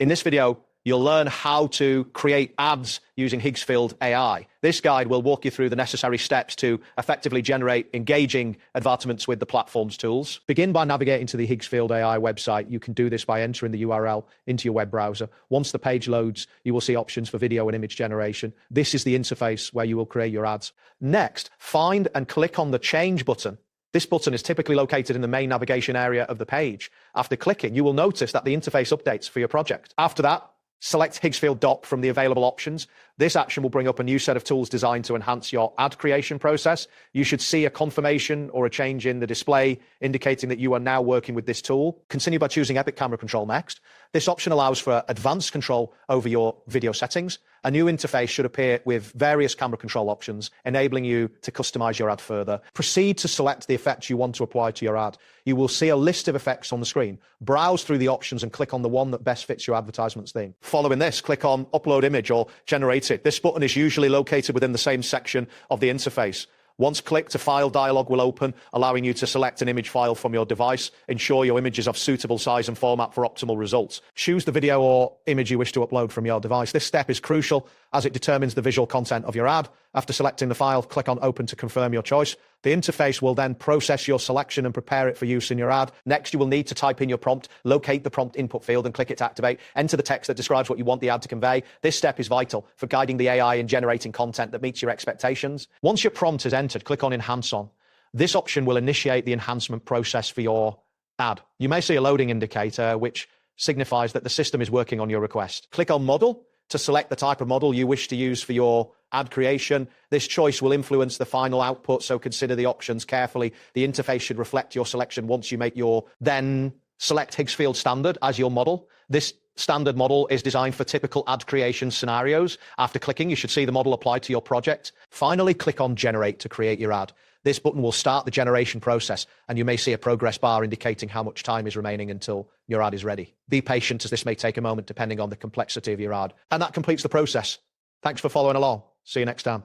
In this video, you'll learn how to create ads using Higgsfield AI. This guide will walk you through the necessary steps to effectively generate engaging advertisements with the platform's tools. Begin by navigating to the Higgsfield AI website. You can do this by entering the URL into your web browser. Once the page loads, you will see options for video and image generation. This is the interface where you will create your ads. Next, find and click on the Change button. This button is typically located in the main navigation area of the page. After clicking, you will notice that the interface updates for your project. After that, select Higgsfield Doc from the available options. This action will bring up a new set of tools designed to enhance your ad creation process. You should see a confirmation or a change in the display indicating that you are now working with this tool. Continue by choosing Epic Camera Control next. This option allows for advanced control over your video settings. A new interface should appear with various camera control options, enabling you to customize your ad further. Proceed to select the effects you want to apply to your ad. You will see a list of effects on the screen. Browse through the options and click on the one that best fits your advertisement's theme. Following this, click on Upload Image or Generate It. This button is usually located within the same section of the interface. Once clicked, a file dialog will open, allowing you to select an image file from your device. Ensure your image is of suitable size and format for optimal results. Choose the video or image you wish to upload from your device. This step is crucial as it determines the visual content of your ad. After selecting the file, click on Open to confirm your choice. The interface will then process your selection and prepare it for use in your ad. Next, you will need to type in your prompt, locate the prompt input field and click it to activate. Enter the text that describes what you want the ad to convey. This step is vital for guiding the AI in generating content that meets your expectations. Once your prompt is entered, click on Enhance On. This option will initiate the enhancement process for your ad. You may see a loading indicator, which signifies that the system is working on your request. Click on Model to select the type of model you wish to use for your ad creation. This choice will influence the final output, so consider the options carefully. The interface should reflect your selection once you make your, then select Higgsfield Standard as your model. This standard model is designed for typical ad creation scenarios. After clicking, you should see the model applied to your project. Finally, click on Generate to create your ad. This button will start the generation process, and you may see a progress bar indicating how much time is remaining until your ad is ready. Be patient, as this may take a moment depending on the complexity of your ad. And that completes the process. Thanks for following along. See you next time.